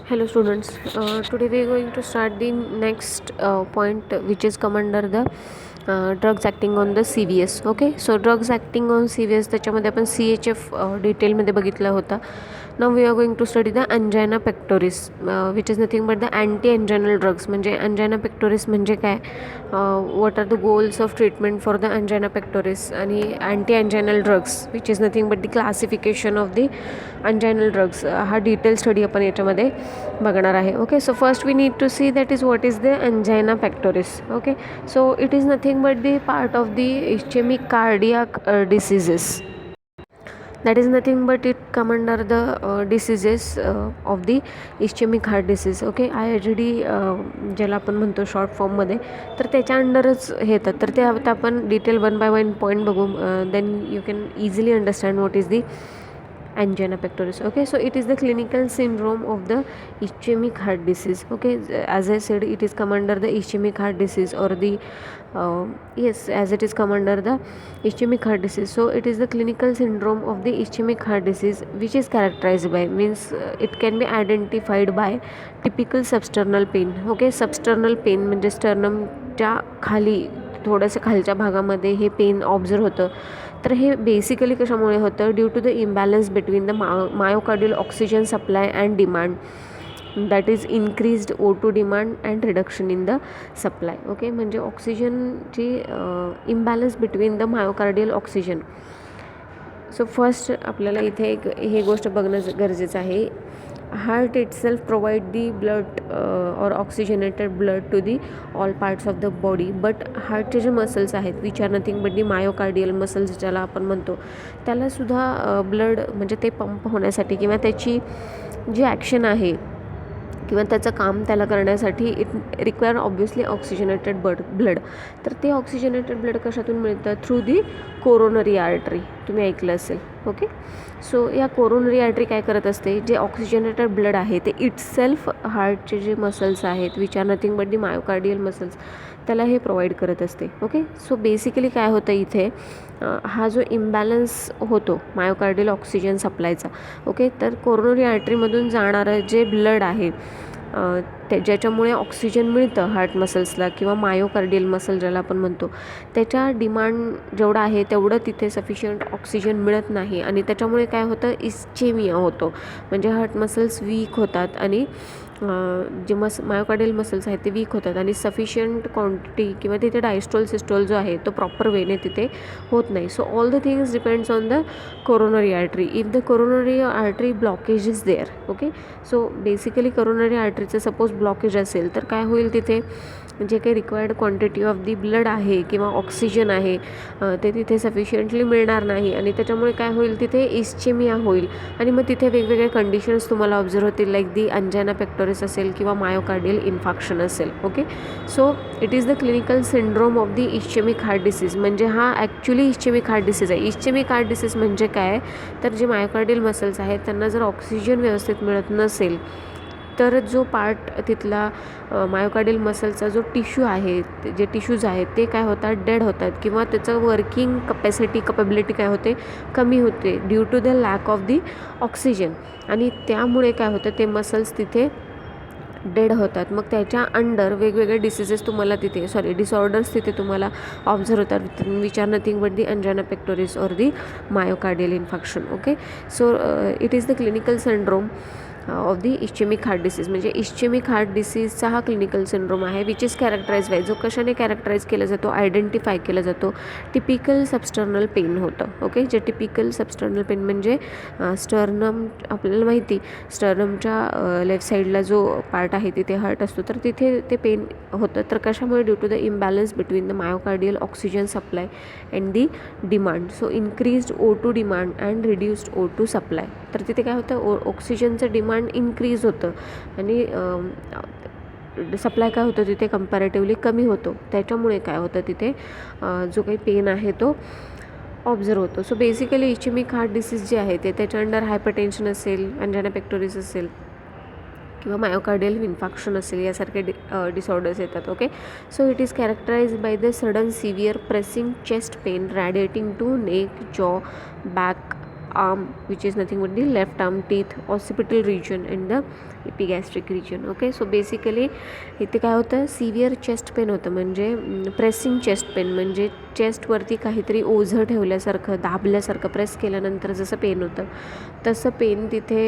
Hello students, today we are going to start the next point which is come under the drugs acting on the CVS. Okay, so drugs acting on CVS त्याच्यामध्ये आपण CHF डिटेलमध्ये बघितला होता. Now we are going to study the angina pectoris which is nothing but the anti-anginal drugs. म्हणजे angina pectoris म्हणजे काय, what are the goals of treatment for the angina pectoris आणि anti-anginal drugs which is nothing but the classification of the anginal drugs. हा detail study आपण याच्यामध्ये बघणार आहे. Okay, so first we need to see that is what is the angina pectoris. Okay, so it is nothing but the part of the ischemic cardiac diseases. That is nothing but it come under the diseases of the ischemic heart disease. Okay, IHD ज्याला आपण म्हणतो short फॉर्ममध्ये, तर त्याच्या अंडरच हे येतात. तर ते आता आपण डिटेल 1 by 1 पॉईंट बघू. Then you can easily understand what is the angina pectoris. Okay, so it is the clinical syndrome of the ischemic heart disease. Okay, as I said, it is come under the ischemic heart disease or the yes, as it is come under the ischemic heart disease. So it is the clinical syndrome of the ischemic heart disease which is characterized by, means it can be identified by typical substernal pain. Okay, substernal pain म्हणजे स्टर्नमच्या खाली थोडंसं खालच्या भागामध्ये हे pen observe होतं. तर हे basically कशामुळे होतं, due to the imbalance between the myocardial oxygen supply and demand, that is increased O2 demand and reduction in the supply. Okay, म्हणजे ऑक्सिजनची imbalance between the myocardial oxygen. So first आपल्याला इथे एक हे गोष्ट बघणं गरजेचं आहे. Heart itself provide the blood और oxygenated blood to the all parts of the body, but हार्टचे जे मसल्स आहेत which are nothing but the myocardial muscles ज्याला आपण म्हणतो, त्यालासुद्धा ब्लड म्हणजे ते पंप होण्यासाठी किंवा त्याची जी ॲक्शन आहे किंवा त्याचं काम त्याला करण्यासाठी it require obviously oxygenated blood. तर ते ऑक्सिजनेटेड ब्लड कशातून मिळतं, थ्रू दी कोरोनरी आर्टरी. तुम्ही ऐकलं असेल. ओके, सो या कोरोनरी आर्टरी काय करत असते, जे ऑक्सिजनेटेड ब्लड आहे ते इटसेल्फ हार्टचे जे मसल्स आहेत which are nothing but the myocardial muscles, त्याला हे प्रोव्हाइड करत असते. ओके, सो बेसिकली काय होतं इथे, हा जो इम्बॅलन्स होतो मायोकार्डियल ऑक्सिजन सप्लायचा, ओके, तर कोरोनरी आर्टरीमधून जाणारं जे ब्लड आहे ते ज्याच्यामुळे ऑक्सिजन मिळतं हार्ट मसल्सला किंवा मायोकार्डियल मसल ज्याला आपण म्हणतो, त्याच्या डिमांड जेवढं आहे तेवढं तिथे सफिशियंट ऑक्सिजन मिळत नाही आणि त्याच्यामुळे काय होतं, इस्चेमिया होतो. म्हणजे हार्ट मसल्स वीक होतात आणि जे मायोकार्डियल मसल्स आहेत ते वीक होतात आणि सफिशियंट क्वांटिटी किंवा तिथे डायस्टोल सिस्टोल जो आहे तो प्रॉपर वेने तिथे होत नाही. So all the things depends on the coronary artery. If the coronary artery blockage is there, okay, so basically coronary आर्टरीचं सपोज ब्लॉकेज असेल तर काय होईल, तिथे जे काही required quantity of the blood आहे किंवा ऑक्सिजन आहे ते तिथे सफिशियंटली मिळणार नाही आणि त्याच्यामुळे काय होईल, तिथे इस्चेमिया होईल आणि मग तिथे वेगवेगळे कंडिशन्स तुम्हाला ऑब्झर्व होतील, लाईक दी अंजाना पेक्टोरिस असेल किंवा मायोकार्डियल इन्फाक्शन असेल. Okay, so it is the clinical syndrome of the ischaemic heart disease. म्हणजे हा ॲक्च्युली इस्चेमिक हार्ट डिसीज आहे. इस्चेमिक हार्ट डिसीज म्हणजे काय, तर जे मायोकार्डियल मसल्स आहेत त्यांना जर ऑक्सिजन व्यवस्थित मिळत नसेल तर जो पार्ट तिथला मायोकार्डियल मसलचा जो टिश्यू आहे, जे टिश्यूज आहेत ते काय होतात, डेड होतात किंवा त्याचं वर्किंग कपॅबिलिटी काय होते, कमी होते due to the lack of the oxygen. आणि त्यामुळे काय होतं, ते मसल्स तिथे डेड होतात. मग त्याच्या अंडर वेगवेगळे डिसीजेस तुम्हाला तिथे डिसऑर्डर्स तिथे तुम्हाला ऑब्झर्व होतात, which are nothing but the angina pectoris और the myocardial infection. Okay, so it is the clinical syndrome of the ischaemic heart disease. म्हणजे इस्चेमिक हार्ट डिसीजचा हा क्लिनिकल सिंड्रोम आहे विच इज कॅरेक्टराईज बाय, जो कशाने characterise केला जातो, identify केला जातो, टिपिकल सबस्टर्नल पेन होतं. ओके, जे टिपिकल सबस्टर्नल पेन म्हणजे स्टर्नम, आपल्याला माहिती स्टर्नमच्या लेफ्ट साईडला जो पार्ट आहे तिथे हर्ट असतो, तर तिथे ते पेन होतं. तर कशामुळे, due to the imbalance between the myocardial oxygen supply and the demand. So increased O2 demand and reduced O2 supply. तर तिथे काय होतं, ऑक्सिजनचं डिमांड इन्क्रीज होतं आणि सप्लाय काय होतं तिथे कंपॅरेटिव्हली कमी होतो. त्याच्यामुळे काय होतं, तिथे जो काही पेन आहे तो ऑब्झर्व होतो. So basically ischaemic heart disease जे आहे ते त्याच्या अंडर हायपरटेन्शन असेल, अंजाना पेक्टोरिस असेल किंवा मायोकार्डियल इन्फेक्शन असेल, यासारखे डिसऑर्डर्स येतात. Okay, so it is characterise by the sudden severe pressing chest pain radiating to neck, jaw, back, arm, which is nothing but the left arm, teeth, occipital region and the epigastric region. Okay, so basically इथे काय होतं, severe chest pain होतं, म्हणजे pressing chest pen, म्हणजे चेस्टवरती काहीतरी ओझं ठेवल्यासारखं, दाबल्यासारखं, press केल्यानंतर जसं पेन होतं तसं पेन तिथे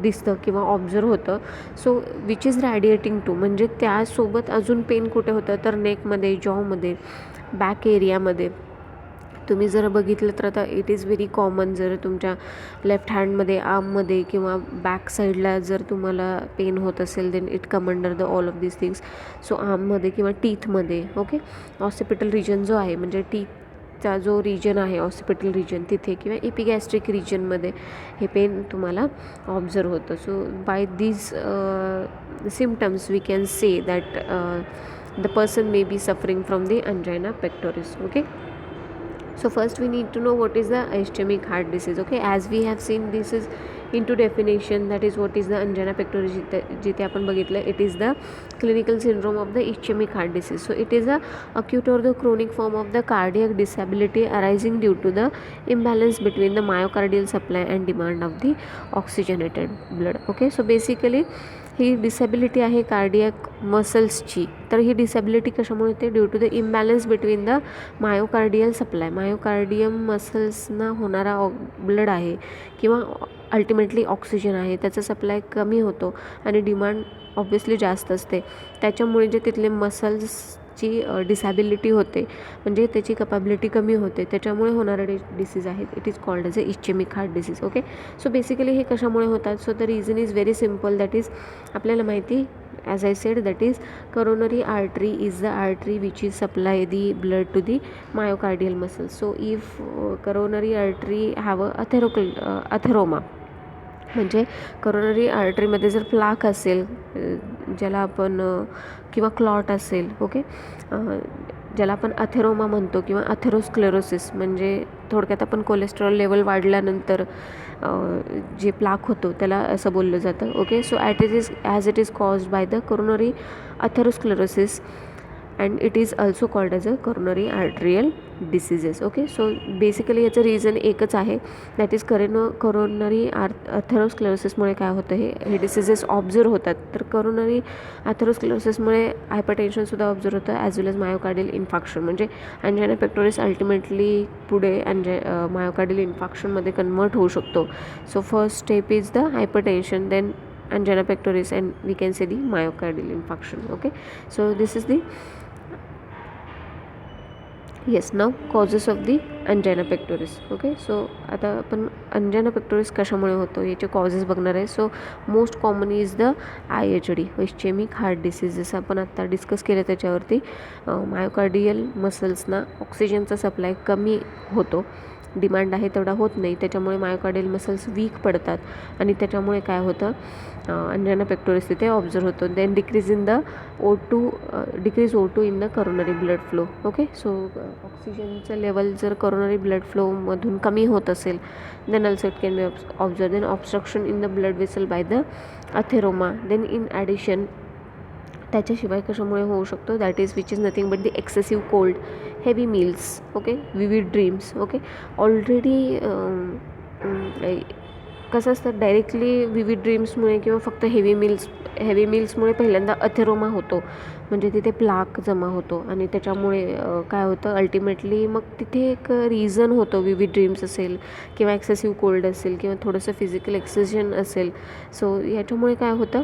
दिसतं किंवा ऑब्झर्व होतं. सो विच इज रॅडिएटिंग टू, म्हणजे त्यासोबत अजून पेन कुठे होतं तर नेकमध्ये, जॉमध्ये, बॅक एरियामध्ये. तुम्ही जर बघितलं तर आता इट इज व्हेरी कॉमन, जर तुमच्या लेफ्ट हँडमध्ये, आर्ममध्ये किंवा बॅक साईडला जर तुम्हाला पेन होत असेल then it come under the all of this things. So आर्ममध्ये किंवा टीथमध्ये. ओके, ऑसिपिटल रिजन जो आहे म्हणजे टीथचा जो रिजन आहे ऑसिपिटल रिजन तिथे किंवा एपिगॅस्ट्रिक रिजनमध्ये हे पेन तुम्हाला ऑब्झर्व होतं. So by these symptoms we can say that the person may be suffering from the angina pectoris. Okay, so first we need to know what is the ischemic heart disease. Okay, as we have seen, this is into definition, that is what is the angina pectoris. जिथे आपण बघितलं, it is the clinical syndrome of the ischemic heart disease. So it is a acute or the chronic form of the cardiac disability arising due to the imbalance between the myocardial supply and demand of the oxygenated blood. Okay, so basically ही disability आहे cardiac मसल्सची. तर ही disability कशामुळे येते? Due to the imbalance between the myocardial supply, myocardium मसल्सना होणारा blood आहे किंवा अल्टिमेटली ऑक्सिजन आहे, त्याचा सप्लाय कमी होतो आणि डिमांड ऑब्व्हियसली जास्त असते. त्याच्यामुळे जे तिथले मसल्सची डिसॅबिलिटी होते, म्हणजे त्याची कपॅबिलिटी कमी होते, त्याच्यामुळे होणारे डिसीज आहेत. It is called as a ischaemic heart disease. Okay, so basically हे कशामुळे होतात? So the reason is very simple, that is आपल्याला माहिती, as I said, that is coronary artery is the artery which is supply the blood to the myocardial muscles. So if coronary artery have a atheroma, म्हणजे coronary आर्टरीमध्ये जर plaque असेल ज्याला आपण किंवा clot असेल, okay, ज्याला आपण अथेरोमा म्हणतो किंवा अथेरोस्क्लेरोसिस, म्हणजे थोडक्यात आपण कोलेस्ट्रॉल लेवल वाढल्यानंतर जे प्लाक होतो त्याला असं बोललं जातं. Okay, so as it is caused by the coronary atherosclerosis and it is also called as a coronary arterial diseases. Okay, so basically याचं रिझन एकच आहे, दॅट इज कोरोनरी अथेरोस्क्लेरोसिसमुळे काय होतं, हे डिसीजेस ऑब्झर्व होतात. तर कोरोनरी अथेरोस्क्लेरोसिसमुळे हायपरटेन्शनसुद्धा ऑब्झर्व होतं, as well as myocardial infarction, म्हणजे अँजायना पेक्टोरिस अल्टिमेटली पुढे मायोकार्डियल इन्फाक्शनमध्ये कन्वर्ट होऊ शकतो. So first step is the hypertension, then angina pectoris, and we can say the myocardial infarction. Okay, so this is the now causes of the angina pectoris. Okay, so आता आपण angina pectoris कशामुळे होतो याचे causes बघणार आहे. So most common is the IHD, ischaemic heart disease. जसं आपण आत्ता डिस्कस केलं त्याच्यावरती, मायोकार्डियल मसल्सना ऑक्सिजनचा सप्लाय कमी होतो, डिमांड आहे तेवढा होत नाही, त्याच्यामुळे मायोकार्डियल मसल्स वीक पडतात आणि त्याच्यामुळे काय होतं, अंजाना पेक्टोरिस तिथे ऑब्झर्व होतो. Then decrease O2 in the coronary blood flow. Okay, so ऑक्सिजनचं लेवल जर करोनरी ब्लड फ्लोमधून कमी होत असेल, then also it can be observe. Then obstruction in the blood vessel by the atheroma. Then in addition त्याच्याशिवाय कशामुळे होऊ शकतो, that is which is nothing but the excessive cold, heavy meals, okay, vivid dreams. Okay, already कसं असतं, directly vivid ड्रीम्समुळे किंवा फक्त heavy मील्समुळे पहिल्यांदा अथेरोमा होतो, म्हणजे तिथे प्लाक जमा होतो आणि त्याच्यामुळे काय होतं, अल्टिमेटली मग तिथे एक रिझन होतं, विविड ड्रीम्स असेल किंवा एक्सेसिव्ह कोल्ड असेल किंवा थोडंसं फिजिकल एक्सर्शन असेल. सो याच्यामुळे काय होतं,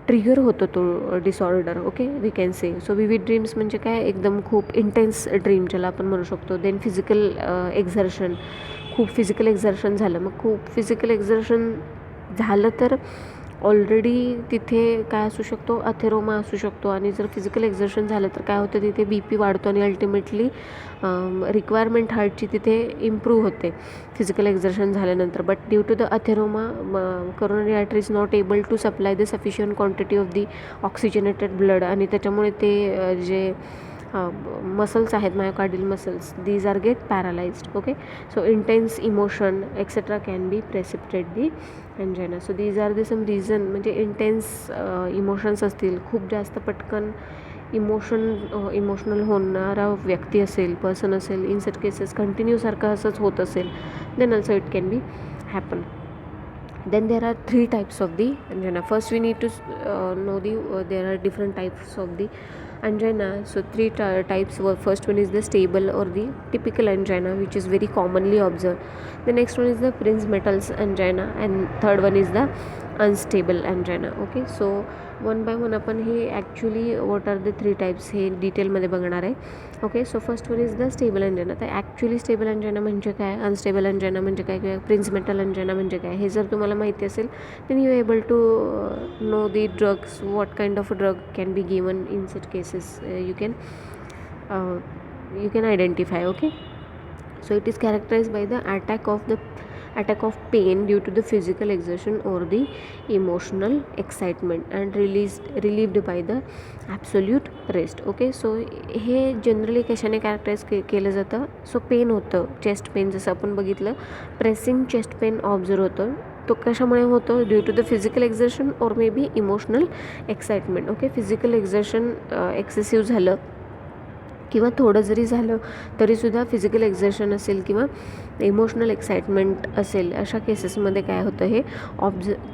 ट्रिगर होतो तो disorder. Okay, we can say. So vivid dreams म्हणजे काय, एकदम खूप इंटेन्स ड्रीम ज्याला आपण म्हणू शकतो. देन फिजिकल एक्झर्शन, खूप फिजिकल एक्झर्शन झालं, मग खूप फिजिकल एक्झर्शन झालं तर ऑलरेडी तिथे काय असू शकतो, अथेरोमा असू शकतो. आणि जर फिजिकल एक्झर्शन झालं तर काय होतं, तिथे BP वाढतो आणि अल्टिमेटली रिक्वायरमेंट हार्टची तिथे इम्प्रूव्ह होते फिजिकल एक्झर्शन झाल्यानंतर. But due to the atheroma coronary artery is not able to supply the sufficient quantity of the oxygenated blood, आणि त्याच्यामुळे ते जे मसल्स आहेत, myocardial muscles, these are get paralysed. Okay, so intense emotion etcetera can be precipitate the angina. So these are the some reason, म्हणजे intense emotions असतील, खूप जास्त पटकन इमोशनल होणारा व्यक्ती असेल, पर्सन असेल, इन सच केसेस कंटिन्यू सारखं असंच होत असेल, then also it can be happen. Then there are three types of the angina. First we need to know there are different types of the angina. So three types. First one is the stable or the typical angina, which is very commonly observed. The next one is the Prinzmetal's angina, and third one is the unstable angina. Okay, so one by one आपण हे actually what are the three types हे डिटेलमध्ये बघणार आहे. Okay, so first one is the stable angina. तर actually stable angina म्हणजे काय, unstable Anjana म्हणजे काय, किंवा प्रिन्समेटल अंजना म्हणजे काय, हे जर तुम्हाला माहिती असेल then you able to know the drugs, what kind of drug can be given in such cases, you can identify. Okay, so it is characterized by the attack of pain due to the physical exertion or the emotional excitement and relieved by the absolute rest. Okay, so हे generally कशाने characterise केलं जातं. So pen होतं, chest pain जसं आपण बघितलं, pressing chest pen observe होतं. तो कशामुळे होतो, due to the physical exertion और may be emotional excitement. Okay, physical exertion excessive झालं किंवा थोडं जरी झालं तरीसुद्धा फिजिकल एक्झर्शन असेल किंवा इमोशनल एक्साइटमेंट असेल, अशा केसेसमध्ये काय होतं, हे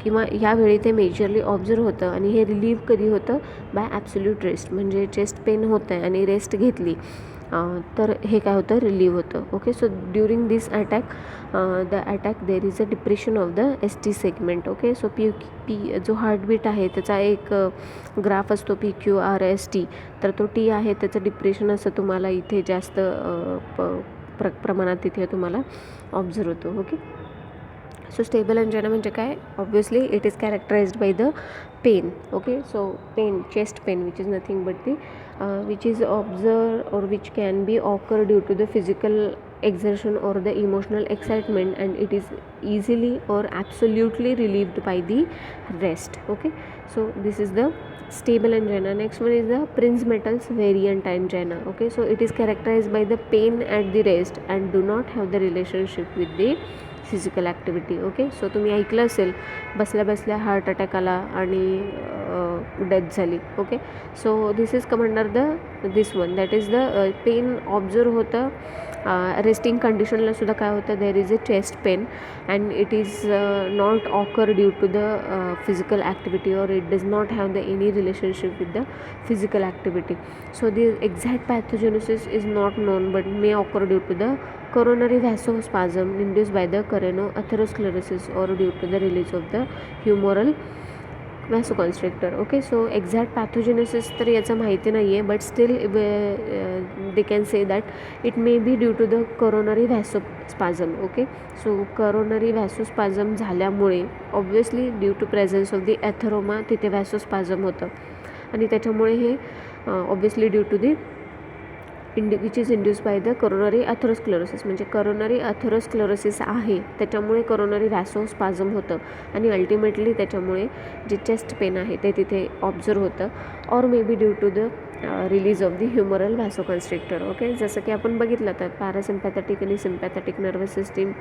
किंवा यावेळी ते मेजरली ऑब्झर्व होतं. आणि हे रिलीव्ह कधी होतं, बाय ॲब्सोल्यूट रेस्ट. म्हणजे चेस्ट पेन होतं आहे आणि रेस्ट घेतली तर हे काय होतं, रिलीव्ह होतं. Okay, so during this attack there is a depression of the ST segment. Okay, so P जो हार्टबीट आहे त्याचा एक ग्राफ असतो PQRST, तर तो T आहे त्याचं डिप्रेशन असं तुम्हाला इथे जास्त प्रमाणात तिथे तुम्हाला ऑब्झर्व होतो. ओके, सो स्टेबल अंजना म्हणजे काय, obviously it is characterized by the pain. Okay, so pain, chest pain, which is nothing but the which is observed or which can be occur due to the physical exertion or the emotional excitement, and it is easily or absolutely relieved by the rest. Okay, so this is the stable angina. Next one is the Prinzmetal's variant angina. Okay, so it is characterized by the pain at the rest and do not have the relationship with the physical activity. Okay, so तुम्ही ऐकलं असेल, बसल्या बसल्या heart attack आला आणि death झाली. Okay, so this is come under this one, that is the pain observe होतं. Resting कंडिशनला सुद्धा काय होतं, there is a chest pain and it is not occur due to the physical activity और it does not have the any relationship with the physical activity. So the exact pathogenesis is not known but may occur due to the coronary vasospasm induced by the atherosclerosis or due to the release of the humoral vasoconstrictor. Okay, so exact pathogenesis तर याचं माहिती नाही आहे, but still they can say that it may be due to the coronary vasospasm. Okay, so coronary vasospasm झाल्यामुळे obviously due to presence of the atheroma तिथे vasospasm होतं आणि त्याच्यामुळे हे obviously due to the which is induce by the coronary atherosclerosis. म्हणजे coronary अथरोस्क्लेरोसिस आहे त्याच्यामुळे coronary व्हॅसोस्पाझम होतं आणि अल्टिमेटली त्याच्यामुळे जे चेस्ट पेन आहे ते तिथे ऑब्झर्व होतं or may be due to the release of the humoral vasoconstrictor. Okay, जसं की आपण बघितलं तर पॅरासिम्पॅथॅटिक आणि सिम्पॅथॅटिक नर्वस सिस्टीम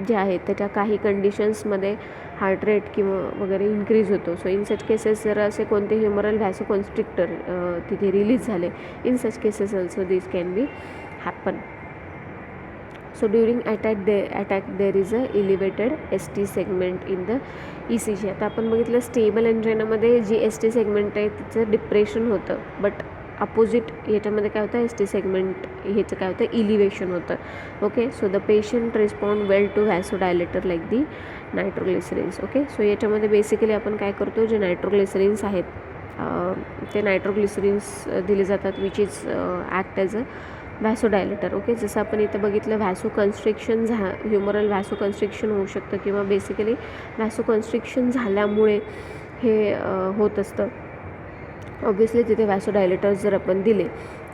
जे आहेत त्याच्या काही कंडिशन्समध्ये हार्ट रेट किंवा वगैरे इन्क्रीज होतो. सो इन सच केसेस जर असे कोणते ह्युमरल व्हॅसोकॉन्स्ट्रिक्टर तिथे रिलीज झाले, in such cases also this can be happen. So during attack there is a elevated ST segment in the ECG. आता आपण बघितलं स्टेबल एंजायनामध्ये जी ST सेगमेंट आहे तिचं डिप्रेशन होतं, बट अपोजिट याच्यामध्ये काय होतं, ST सेगमेंट ह्याचं काय होतं, इलिव्हेशन होतं. Okay, so the patient respond well to vasodilator like the nitroglycerins. Okay, so याच्यामध्ये बेसिकली आपण काय करतो, जे नायट्रोग्लिसरिन्स आहेत ते नायट्रोग्लिसरिन्स दिले जातात which is act as a vasodilator. Okay, जसं आपण इथं बघितलं व्हॅसोकन्स्ट्रिक्शन ह्युमरल व्हॅसोकन्स्ट्रिक्शन होऊ शकतं किंवा बेसिकली व्हॅसोकन्स्ट्रिक्शन झाल्यामुळे हे होत असतं. ऑब्व्हियसली तिथे व्हॅसोडायलेटर्स जर आपण दिले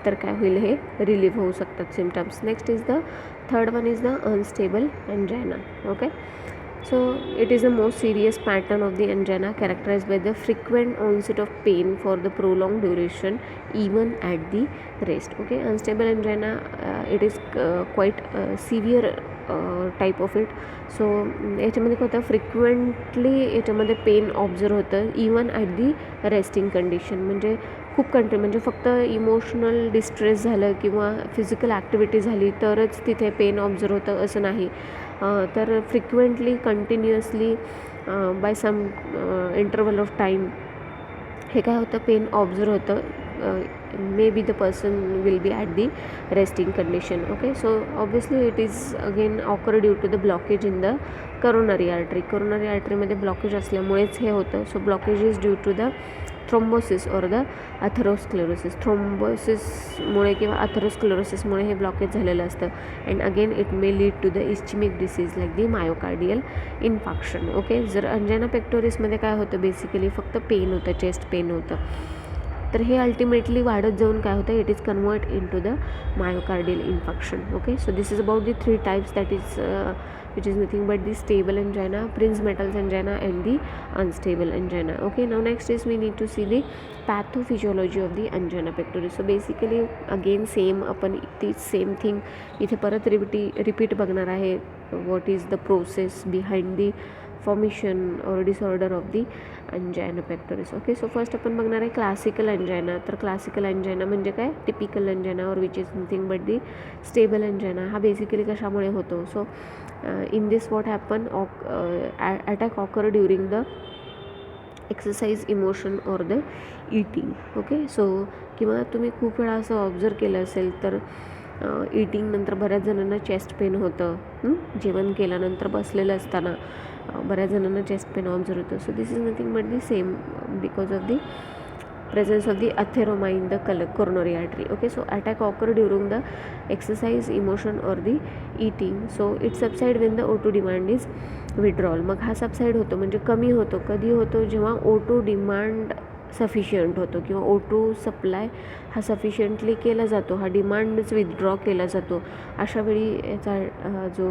तर काय होईल, हे रिलीव्ह होऊ शकतात symptoms. Next is the third one is the unstable angina. Okay, so it is the most serious pattern of the angina characterized by the frequent onset of pain for the prolonged duration even at the rest. Okay, unstable angina it is quite severe type of it. So याच्यामध्ये काय होतं, frequently याच्यामध्ये pen observe होतं even at the resting condition. म्हणजे खूप म्हणजे फक्त emotional distress झालं किंवा फिजिकल ॲक्टिव्हिटी झाली तरच तिथे पेन ऑब्झर्व होतं असं नाही. तर frequently continuously by some interval of time हे काय होतं, पेन ऑब्झर्व होतं. May be the person will be at the resting condition. Okay, so obviously it is again occur due to the blockage in the coronary artery. Coronary आर्टरीमध्ये blockage असल्यामुळेच हे होतं. So blockage is due to the thrombosis or the atherosclerosis. थ्रोम्बोसिसमुळे किंवा अथरोस्क्लेरोसिसमुळे हे blockage झालेलं असतं. And again it may lead to the ischaemic disease like the myocardial infarction. Okay, जर अंजना पेक्टोरिसमध्ये काय होतं, बेसिकली फक्त पेन होतं, चेस्ट पेन होतं. तर हे अल्टिमेटली वाढत जाऊन काय होतं, it is convert in to the myocardial infarction. Okay, so this is about the 3 types that is which is nothing but the stable angina, Prinzmetal's angina and the unstable angina. Okay, now next is we need to see the pathophysiology of the angina pectoris. So basically again same आपण ती same thing इथे परत repeat बघणार आहे. what is the process behind the formation or disorder of the angina pectoris. Okay, so first आपण बघणार आहे classical अंजायना. तर क्लासिकल अंजायना म्हणजे काय, टिपिकल अंजायना और which is nothing but the stable angina. हा बेसिकली कशामुळे होतो. So in this what happen, attack occur during the exercise, emotion और द ईटिंग. ओके, सो किंवा तुम्ही खूप वेळा असं ऑब्झर्व केलं असेल तर ईटिंग नंतर बऱ्याच जणांना चेस्ट पेन होतं. जेवण केल्यानंतर बसलेलं असताना बऱ्याच जणांना चेस्ट पेन ऑब्झर्व होतं. So this is nothing but the same because of the presence of the atheroma in the coronary artery. Okay, so attack occur during the exercise, emotion or the eating. So it subside when the O2 demand is withdrawal. मग हा सबसाईड होतो म्हणजे कमी होतो. कधी होतो, जेव्हा O2 demand sufficient होतो किंवा O2 सप्लाय हा सफिशियंटली केला जातो, हा डिमांडच विथड्रॉ केला जातो. अशा वेळी याचा जो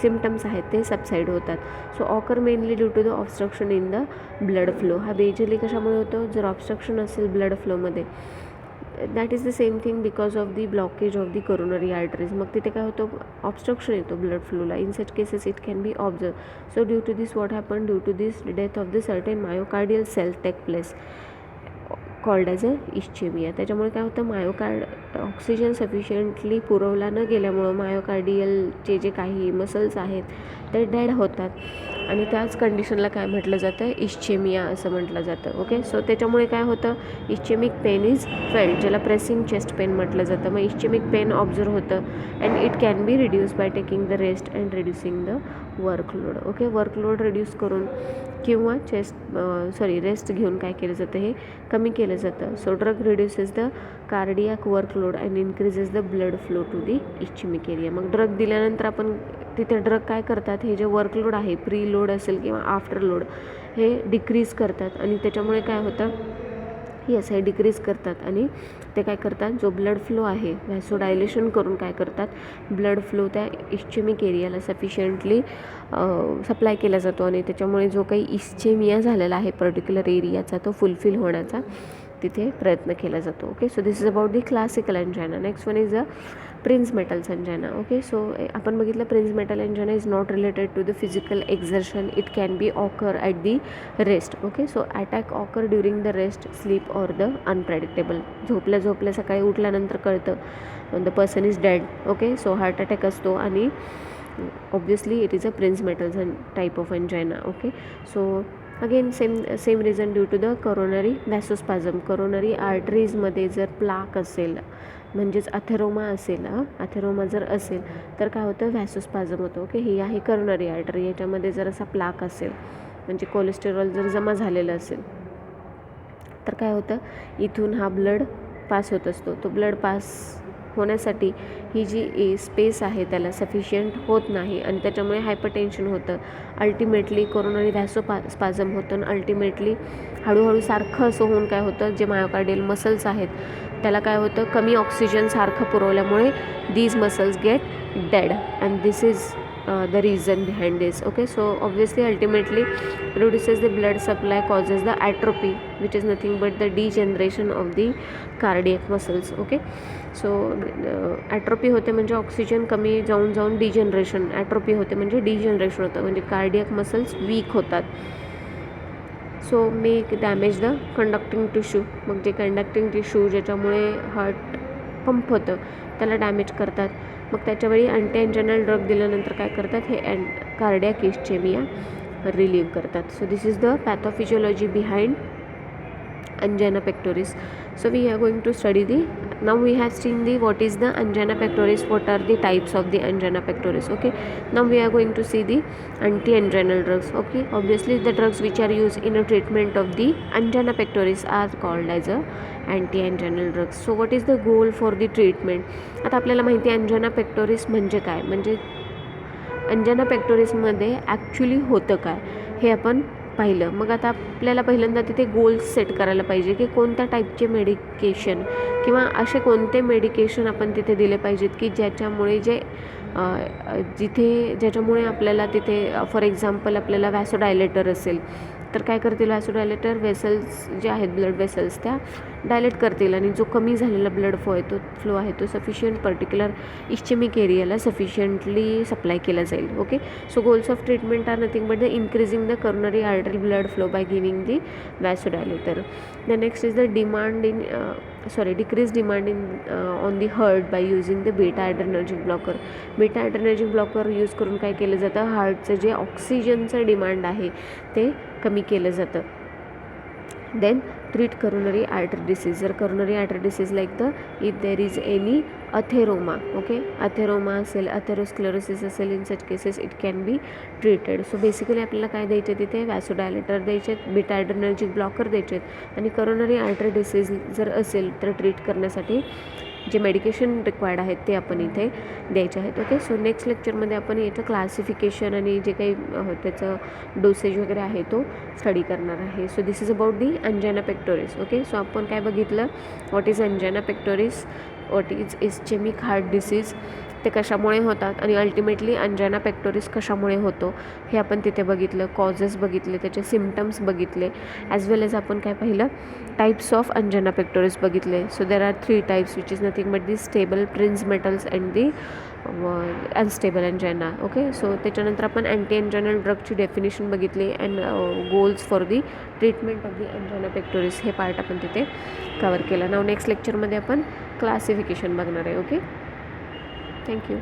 सिम्टम्स आहेत ते सबसाईड होतात. So occur mainly due to the obstruction in the blood flow. हा बेजली कशामुळे होतो, जर ऑब्स्ट्रक्शन असेल ब्लड फ्लोमध्ये, that is the same thing because of the blockage of the coronary arteries. मग तिथे काय होतं, ऑब्स्ट्रक्शन येतो ब्लड फ्लोला. In such cases it can be observe. So due to this what happen, due to this death of the certain myocardial cell take place called as a ischemia. त्याच्यामुळे काय होतं, oxygen sufficiently पुरवला न गेल्यामुळं मायोकार्डियलचे जे काही muscles आहेत ते डेड होतात आणि त्याच कंडिशनला काय म्हटलं जातं, इश्चेमिया असं म्हटलं जातं. ओके, सो त्याच्यामुळे काय होतं, इश्चेमिक पेन इज फेल्ड, ज्याला प्रेसिंग चेस्ट पेन म्हटलं जातं. मग इश्चेमिक पेन ऑब्झर्व होतं and it can be reduce by taking the rest and reducing the workload. Okay, workload reduce करून किंवा रेस्ट घेऊन काय केलं जातं, हे कमी केलं जातं. So drug reduces the cardiac workload and increases the blood flow to the ischemic area. मग ड्रग दिल्यानंतर आपण तिथे ड्रग काय करतात, हे जे वर्कलोड आहे, प्री लोड असेल किंवा आफ्टर लोड, हे डिक्रीज करतात आणि त्याच्यामुळे काय होतं, येस, हे डिक्रीज करतात आणि ते काय करतात, जो ब्लड फ्लो आहे व्हॅसोडायलेशन करून काय करतात, ब्लड फ्लो त्या इश्चेमिक एरियाला सफिशियंटली सप्लाय केला जातो आणि त्याच्यामुळे जो काही इश्चेमिया झालेला आहे पर्टिक्युलर एरियाचा तो फुलफिल होण्याचा तिथे प्रयत्न केला जातो. Okay, so this is about the classical angina. Next one is a Prinzmetal's angina. Okay, so आपण बघितलं Prinzmetal angina is not related to the physical exertion, it can be occur at the rest. Okay, so attack occur during the rest, sleep or the unpredictable. झोपल्या सकाळी उठल्यानंतर कळतं the person is dead. Okay, so heart attack असतो आणि obviously it is a Prinzmetal's type of अंजायना. Okay, so again same reason due to the coronary vasospasm. Coronary आर्टरीजमध्ये जर plaque असेल म्हणजेच अथेरोमा असेल, अथेरोमा जर असेल तर काय होतं, व्हॅसोस्पाझम होतं. ओके, ही आहे करोनरी आर्टरी. याच्यामध्ये जर असा प्लाक असेल म्हणजे कोलेस्टेरॉल जर जमा झालेलं असेल तर काय होतं, इथून हा ब्लड पास होत असतो. तो ब्लड पास होण्यासाठी ही जी स्पेस आहे त्याला सफिशियंट होत नाही आणि त्याच्यामुळे हायपरटेन्शन होतं. अल्टिमेटली कोरोनरी व्हॅसोस्पाझम होतं आणि अल्टिमेटली हळूहळू सारखं असं होऊन काय होतं, जे मायोकार्डियल मसल्स आहेत त्याला काय होतं, कमी ऑक्सिजन सारखं पुरवल्यामुळे these muscles get dead and this is the reason behind this. Okay, so obviously ultimately reduces the blood supply, causes the atrophy, which is nothing but the degeneration of the cardiac muscles. Okay, so atrophy होते म्हणजे oxygen कमी जाऊन degeneration, atrophy होते म्हणजे degeneration होतं म्हणजे cardiac muscles weak होतात. So make damage the conducting tissue. मग जे कंडक्टिंग टिश्यू ज्याच्यामुळे हार्ट पंप होतं त्याला डॅमेज करतात. मग त्याच्यावेळी अँटी एंजायनल ड्रग दिल्यानंतर काय करतात, हे कार्डियाक इस्चेमिया रिलीव्ह करतात. So this is the pathophysiology behind angina pectoris. So we are going to study now we have seen what is the angina pectoris, what are the types of the angina pectoris. Okay, now we are going to see the anti-anginal drugs. Okay, obviously the drugs which are used in a treatment of the angina pectoris are called as a anti-anginal drugs. So what is the goal for the treatment? आता आपल्याला माहिती आहे angina pectoris म्हणजे काय, म्हणजे Anjana पेक्टोरिसमध्ये actually होतं काय हे आपण पाहिलं. मग आता आपल्याला पहिल्यांदा तिथे गोल्स सेट करायला पाहिजे की कोणत्या टाईपचे मेडिकेशन किंवा असे कोणते मेडिकेशन आपण तिथे दिले पाहिजेत की ज्याच्यामुळे ज्याच्यामुळे आपल्याला तिथे फॉर एक्झाम्पल आपल्याला व्हॅसोडायलेटर असेल तर काय करतील, व्हॅसोडायलेटर वेसल्स जे आहेत ब्लड वेसल्स त्या डायलेट करतील आणि जो कमी झालेला ब्लड फ्लो आहे तो सफिशियंट पर्टिक्युलर इस्चेमिक एरियाला सफिशियंटली सप्लाय केला जाईल. Okay, so goals of treatment are nothing but the increasing the coronary artery blood flow by giving the vasodilator. The next is the decrease demand on the heart by using the beta adrenergic blocker. Beta adrenergic blocker use करून काय केलं जातं, हार्टचं जे ऑक्सिजनचं demand आहे ते कमी केलं जातं. Then treat coronary artery disease. जर coronary artery disease like if there is any atheroma, okay, atheroma असेल, अथेरोस्क्लेरोसिस असेल, in such cases it can be treated. So basically आपल्याला काय द्यायचे तिथे, व्हॅसोडायलेटर द्यायचे, बीटा ॲड्रेनर्जिक ब्लॉकर द्यायचे आणि करोनरी आर्टरी डिसीज जर असेल तर ट्रीट करण्यासाठी जे मेडिकेशन रिक्वायर्ड आहेत ते आपण इथे द्यायचे आहेत. ओके, सो नेक्स्ट लेक्चरमध्ये आपण याचं क्लासिफिकेशन आणि जे काही त्याचं डोसेज वगैरे आहे तो स्टडी करणार आहे. So this is about the angina pectoris. Okay, so आपण काय बघितलं, what is angina pectoris, what is ischemic heart disease, ते कशामुळे होतात आणि अल्टिमेटली अंजाना पेक्टोरिस कशामुळे होतो हे आपण तिथे बघितलं, कॉजेस बघितले, त्याचे सिम्पटम्स बघितले, ॲज वेल एज आपण काय पाहिलं, टाइप्स ऑफ अंजाना पेक्टोरिस बघितले. So there are 3 types which is nothing but the stable, Prinzmetal's and the unstable angina. Okay, so त्याच्यानंतर आपण अँटी एंजायनल ड्रगची डेफिनेशन बघितली and goals for the treatment of the angina pectoris हे part आपण तिथे cover केला. नाव next लेक्चरमध्ये आपण क्लासिफिकेशन बघणार आहे. Okay, thank you.